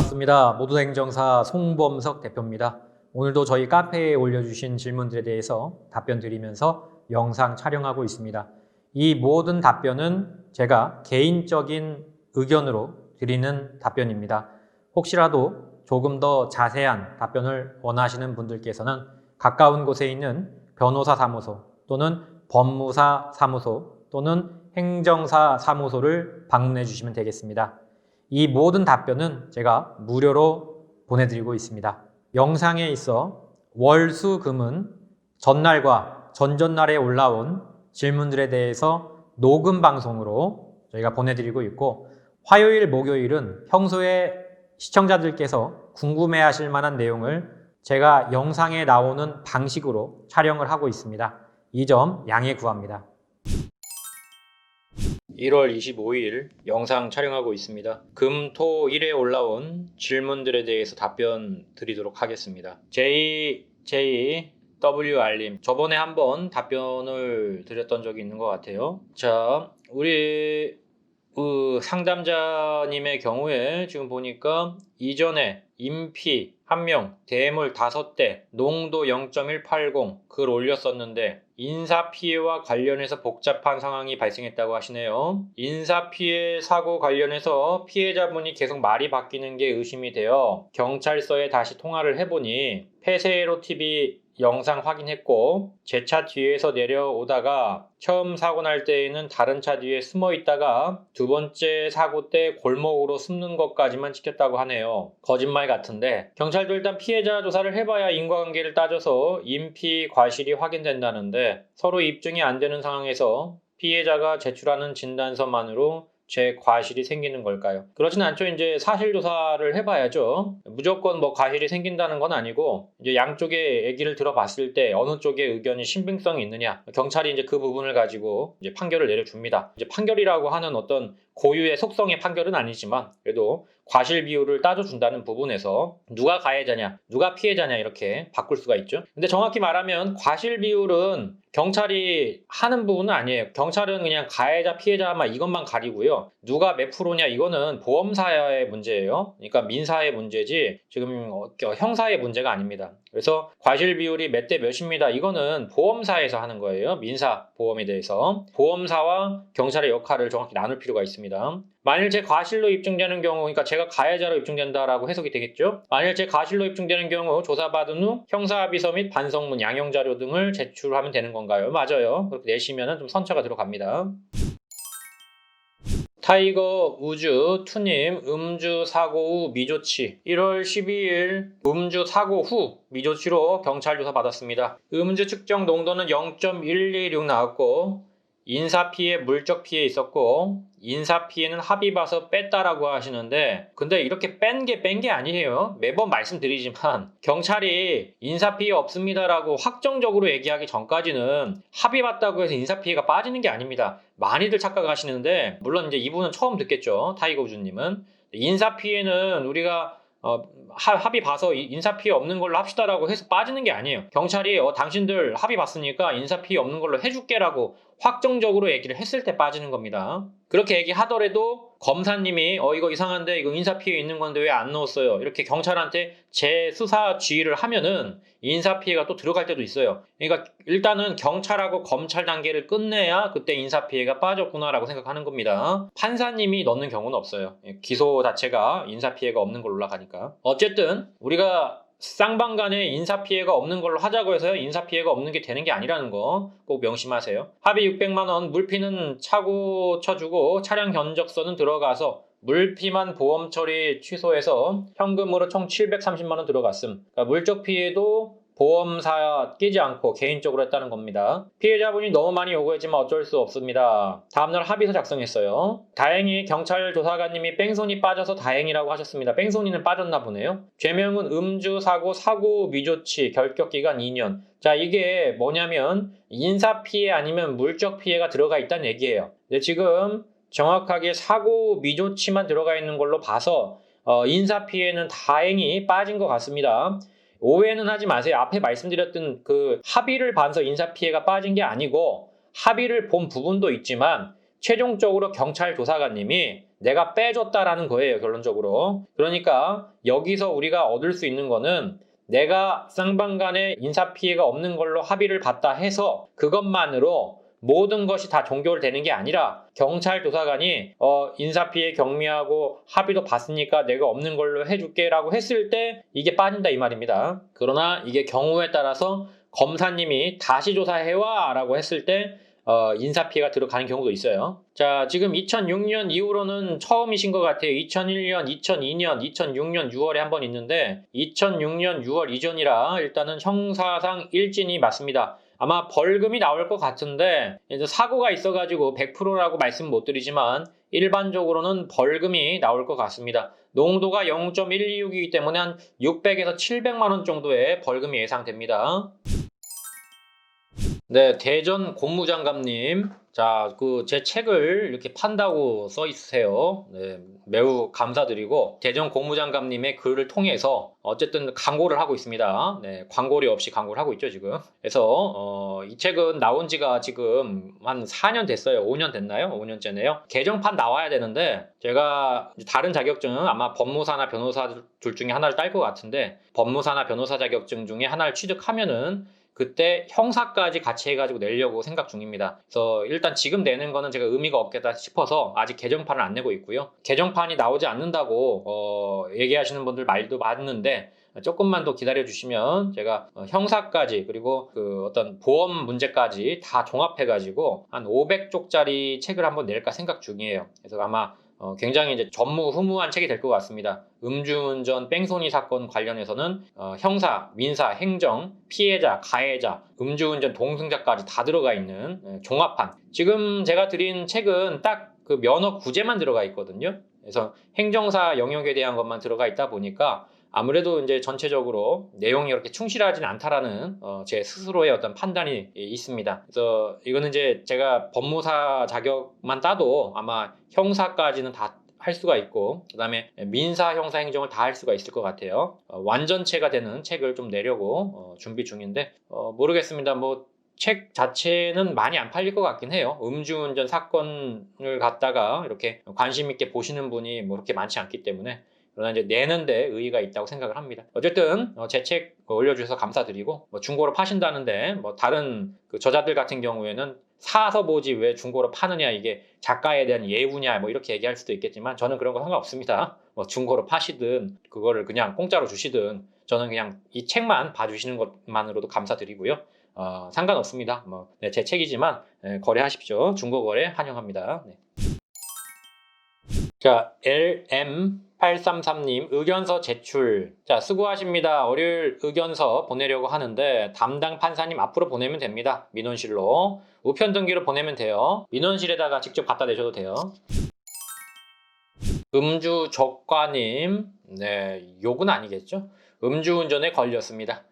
반갑습니다. 모두행정사 송범석 대표입니다. 오늘도 저희 카페에 올려주신 질문들에 대해서 답변 드리면서 영상 촬영하고 있습니다. 이 모든 답변은 제가 개인적인 의견으로 드리는 답변입니다. 혹시라도 조금 더 자세한 답변을 원하시는 분들께서는 가까운 곳에 있는 변호사 사무소 또는 법무사 사무소 또는 행정사 사무소를 방문해 주시면 되겠습니다. 이 모든 답변은 제가 무료로 보내드리고 있습니다. 영상에 있어 월, 수, 금은 전날과 전전날에 올라온 질문들에 대해서 녹음 방송으로 저희가 보내드리고 있고, 화요일, 목요일은 평소에 시청자들께서 궁금해하실 만한 내용을 제가 영상에 나오는 방식으로 촬영을 하고 있습니다. 이 점 양해 구합니다. 1월 25일 영상 촬영하고 있습니다. 금, 토, 일에 올라온 질문들에 대해서 답변 드리도록 하겠습니다. JWR님, 저번에 한번 답변을 드렸던 적이 있는 것 같아요. 자, 우리 상담자님의 경우에 지금 보니까 이전에 인피 1명, 대물 5대, 농도 0.180 글 올렸었는데 인사피해와 관련해서 복잡한 상황이 발생했다고 하시네요. 인사피해 사고 관련해서 피해자분이 계속 말이 바뀌는 게 의심이 되어 경찰서에 다시 통화를 해보니 폐쇄로 TV 영상 확인했고, 제 차 뒤에서 내려오다가 처음 사고 날 때에는 다른 차 뒤에 숨어 있다가 두 번째 사고 때 골목으로 숨는 것까지만 찍혔다고 하네요. 거짓말 같은데 경찰도 일단 피해자 조사를 해봐야 인과관계를 따져서 인피 과실이 확인된다는데, 서로 입증이 안 되는 상황에서 피해자가 제출하는 진단서만으로 제 과실이 생기는 걸까요? 그렇진 않죠. 이제 사실 조사를 해봐야죠. 무조건 뭐 과실이 생긴다는 건 아니고, 이제 양쪽의 얘기를 들어봤을 때 어느 쪽의 의견이 신빙성이 있느냐, 경찰이 이제 그 부분을 가지고 이제 판결을 내려줍니다. 이제 판결이라고 하는 어떤 고유의 속성의 판결은 아니지만 그래도 과실 비율을 따져준다는 부분에서 누가 가해자냐, 누가 피해자냐 이렇게 바꿀 수가 있죠. 근데 정확히 말하면 과실 비율은 경찰이 하는 부분은 아니에요. 경찰은 그냥 가해자, 피해자만 이것만 가리고요. 누가 몇 프로냐 이거는 보험사의 문제예요. 그러니까 민사의 문제지 지금 형사의 문제가 아닙니다. 그래서 과실 비율이 몇 대 몇입니다. 이거는 보험사에서 하는 거예요. 민사 보험에 대해서. 보험사와 경찰의 역할을 정확히 나눌 필요가 있습니다. 만일 제 과실로 입증되는 경우, 그러니까 제가 가해자로 입증된다라고 해석이 되겠죠. 만일 제 과실로 입증되는 경우 조사받은 후 형사합의서 및 반성문, 양형자료 등을 제출하면 되는 건가요? 맞아요. 그렇게 내시면 좀 선처가 들어갑니다. 타이거 우주 투님, 음주 사고 후 미조치. 1월 12일 음주 사고 후 미조치로 경찰 조사 받았습니다. 음주 측정 농도는 0.126 나왔고, 인사피해, 물적피해 있었고, 인사피해는 합의 봐서 뺐다라고 하시는데, 근데 이렇게 뺀 게 아니에요. 매번 말씀드리지만 경찰이 인사피해 없습니다라고 확정적으로 얘기하기 전까지는 합의 봤다고 해서 인사피해가 빠지는 게 아닙니다. 많이들 착각하시는데, 물론 이제 이분은 처음 듣겠죠. 타이거 우주님은. 인사피해는 우리가 합의 봐서 인사피해 없는 걸로 합시다라고 해서 빠지는 게 아니에요. 경찰이 당신들 합의 봤으니까 인사피해 없는 걸로 해줄게라고 확정적으로 얘기를 했을 때 빠지는 겁니다. 그렇게 얘기하더라도 검사님이 이거 이상한데, 이거 인사피해 있는 건데 왜 안 넣었어요? 이렇게 경찰한테 재수사 지휘를 하면은 인사피해가 또 들어갈 때도 있어요. 그러니까 일단은 경찰하고 검찰 단계를 끝내야 그때 인사피해가 빠졌구나라고 생각하는 겁니다. 판사님이 넣는 경우는 없어요. 기소 자체가 인사피해가 없는 걸로 올라가니까. 어쨌든 우리가 쌍방간에 인사피해가 없는 걸로 하자고 해서요, 인사피해가 없는 게 되는 게 아니라는 거 꼭 명심하세요. 합의 600만원, 물피는 차고 쳐주고 차량 견적서는 들어가서 물피만 보험 처리 취소해서 현금으로 총 730만원 들어갔음. 그러니까 물적 피해도 보험사 끼지 않고 개인적으로 했다는 겁니다. 피해자분이 너무 많이 요구했지만 어쩔 수 없습니다. 다음날 합의서 작성했어요. 다행히 경찰 조사관님이 뺑소니 빠져서 다행이라고 하셨습니다. 뺑소니는 빠졌나 보네요. 죄명은 음주 사고 미조치, 결격기간 2년. 자, 이게 뭐냐면 인사피해 아니면 물적 피해가 들어가 있다는 얘기예요. 근데 지금 정확하게 사고 미조치만 들어가 있는 걸로 봐서 인사피해는 다행히 빠진 것 같습니다. 오해는 하지 마세요. 앞에 말씀드렸던 그 합의를 봐서 인사피해가 빠진 게 아니고, 합의를 본 부분도 있지만 최종적으로 경찰 조사관님이 내가 빼줬다라는 거예요, 결론적으로. 그러니까 여기서 우리가 얻을 수 있는 거는 내가 쌍방 간에 인사 피해가 없는 걸로 합의를 봤다 해서 그것만으로 모든 것이 다 종결되는 게 아니라 경찰 조사관이 인사피해 경미하고 합의도 봤으니까 내가 없는 걸로 해줄게 라고 했을 때 이게 빠진다 이 말입니다. 그러나 이게 경우에 따라서 검사님이 다시 조사해와 라고 했을 때 인사피해가 들어가는 경우도 있어요. 자, 지금 2006년 이후로는 처음이신 것 같아요. 2001년, 2002년, 2006년 6월에 한 번 있는데 2006년 6월 이전이라 일단은 형사상 일진이 맞습니다. 아마 벌금이 나올 것 같은데 이제 사고가 있어가지고 100%라고 말씀 못 드리지만 일반적으로는 벌금이 나올 것 같습니다. 농도가 0.126이기 때문에 한 600에서 700만 원 정도의 벌금이 예상됩니다. 네, 대전 고무장갑님. 자, 제 책을 이렇게 판다고 써 있으세요. 네, 매우 감사드리고, 대전 고무장갑님의 글을 통해서 어쨌든 광고를 하고 있습니다. 네, 광고료 없이 광고를 하고 있죠, 지금. 그래서, 이 책은 나온 지가 지금 한 4년 됐어요. 5년 됐나요? 5년째네요. 개정판 나와야 되는데, 제가 다른 자격증은 아마 법무사나 변호사 둘 중에 하나를 딸 것 같은데, 법무사나 변호사 자격증 중에 하나를 취득하면은 그때 형사까지 같이 해가지고 내려고 생각 중입니다. 그래서 일단 지금 내는 거는 제가 의미가 없겠다 싶어서 아직 개정판을 안 내고 있고요. 개정판이 나오지 않는다고 얘기하시는 분들 말도 많은데 조금만 더 기다려 주시면 제가 형사까지 그리고 어떤 보험 문제까지 다 종합해가지고 한 500쪽짜리 책을 한번 낼까 생각 중이에요. 그래서 아마 굉장히 이제 전무후무한 책이 될 것 같습니다. 음주운전 뺑소니 사건 관련해서는 형사, 민사, 행정, 피해자, 가해자, 음주운전 동승자까지 다 들어가 있는 종합판. 지금 제가 드린 책은 딱 그 면허 구제만 들어가 있거든요. 그래서 행정사 영역에 대한 것만 들어가 있다 보니까 아무래도 이제 전체적으로 내용이 그렇게 충실하진 않다라는 제 스스로의 어떤 판단이 있습니다. 그래서 이거는 이제 제가 법무사 자격만 따도 아마 형사까지는 다 할 수가 있고 그다음에 민사, 형사, 행정을 다 할 수가 있을 것 같아요. 완전체가 되는 책을 좀 내려고 준비 중인데 모르겠습니다. 뭐 책 자체는 많이 안 팔릴 것 같긴 해요. 음주운전 사건을 갖다가 이렇게 관심 있게 보시는 분이 뭐 그렇게 많지 않기 때문에 그러나 이제 내는데 의의가 있다고 생각을 합니다. 어쨌든 제 책 올려주셔서 감사드리고 뭐 중고로 파신다는데 뭐 다른 저자들 같은 경우에는 사서 보지 왜 중고로 파느냐 이게 작가에 대한 예우냐 뭐 이렇게 얘기할 수도 있겠지만 저는 그런 거 상관없습니다. 뭐 중고로 파시든 그거를 그냥 공짜로 주시든 저는 그냥 이 책만 봐주시는 것만으로도 감사드리고요. 상관없습니다. 네, 제 책이지만 거래하십시오. 중고 거래 환영합니다. 네. 자, LM833님 의견서 제출. 자, 수고하십니다. 월요일 의견서 보내려고 하는데 담당 판사님 앞으로 보내면 됩니다. 민원실로. 우편 등기로 보내면 돼요. 민원실에다가 직접 갖다 내셔도 돼요. 음주적과님. 네, 욕은 아니겠죠? 음주운전에 걸렸습니다.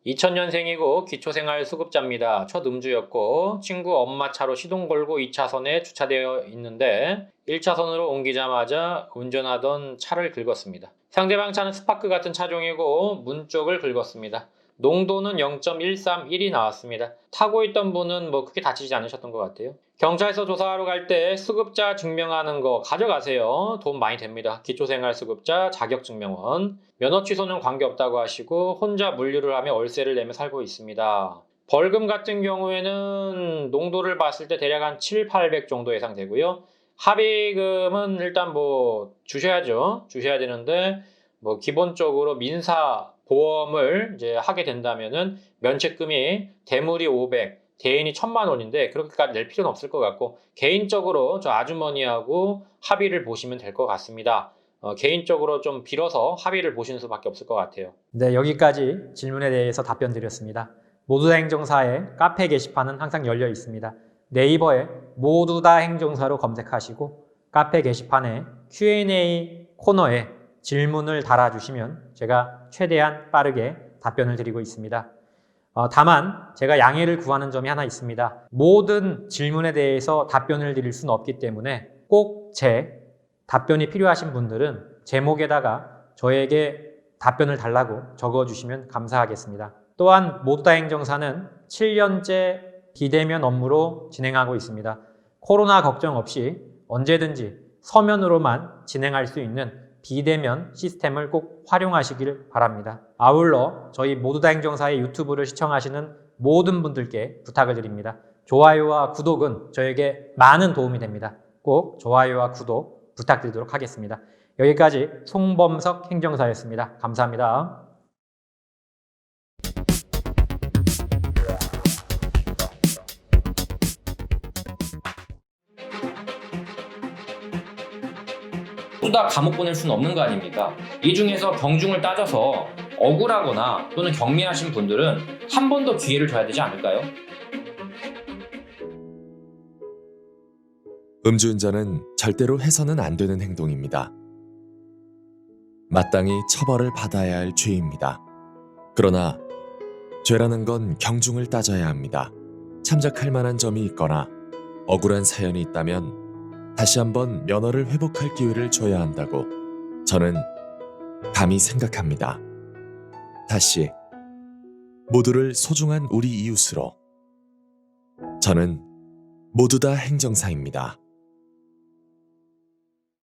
2000년생이고 기초생활수급자입니다. 첫 음주였고 친구 엄마 차로 시동 걸고 2차선에 주차되어 있는데 1차선으로 옮기자마자 운전하던 차를 긁었습니다. 상대방 차는 스파크 같은 차종이고 문 쪽을 긁었습니다. 농도는 0.131이 나왔습니다. 타고 있던 분은 뭐 크게 다치지 않으셨던 것 같아요. 경찰서 조사하러 갈 때 수급자 증명하는 거 가져가세요. 도움 많이 됩니다. 기초생활수급자 자격증명원. 면허 취소는 관계없다고 하시고 혼자 물류를 하며 월세를 내며 살고 있습니다. 벌금 같은 경우에는 농도를 봤을 때 대략 한 7, 800 정도 예상되고요. 합의금은 일단 뭐 주셔야죠. 주셔야 되는데 뭐 기본적으로 민사 보험을 이제 하게 된다면은 면책금이 대물이 500, 대인이 1000만 원인데 그렇게까지 낼 필요는 없을 것 같고 개인적으로 저 아주머니하고 합의를 보시면 될 것 같습니다. 개인적으로 좀 빌어서 합의를 보시는 수밖에 없을 것 같아요. 네, 여기까지 질문에 대해서 답변 드렸습니다. 모두다 행정사의 카페 게시판은 항상 열려 있습니다. 네이버에 모두다 행정사로 검색하시고 카페 게시판에 Q&A 코너에 질문을 달아주시면 제가 최대한 빠르게 답변을 드리고 있습니다. 다만 제가 양해를 구하는 점이 하나 있습니다. 모든 질문에 대해서 답변을 드릴 수는 없기 때문에 꼭 제 답변이 필요하신 분들은 제목에다가 저에게 답변을 달라고 적어주시면 감사하겠습니다. 또한 모두다 행정사는 7년째 비대면 업무로 진행하고 있습니다. 코로나 걱정 없이 언제든지 서면으로만 진행할 수 있는 비대면 시스템을 꼭 활용하시길 바랍니다. 아울러 저희 모두다 행정사의 유튜브를 시청하시는 모든 분들께 부탁을 드립니다. 좋아요와 구독은 저에게 많은 도움이 됩니다. 꼭 좋아요와 구독 부탁드리도록 하겠습니다. 여기까지 송범석 행정사였습니다. 감사합니다. 모두 다 감옥 보낼 수는 없는 거 아닙니까? 이 중에서 경중을 따져서 억울하거나 또는 경미하신 분들은 한 번 더 기회를 줘야 되지 않을까요? 음주운전은 절대로 해서는 안 되는 행동입니다. 마땅히 처벌을 받아야 할 죄입니다. 그러나 죄라는 건 경중을 따져야 합니다. 참작할 만한 점이 있거나 억울한 사연이 있다면 다시 한번 면허를 회복할 기회를 줘야 한다고 저는 감히 생각합니다. 다시 모두를 소중한 우리 이웃으로 저는 모두 다 행정사입니다.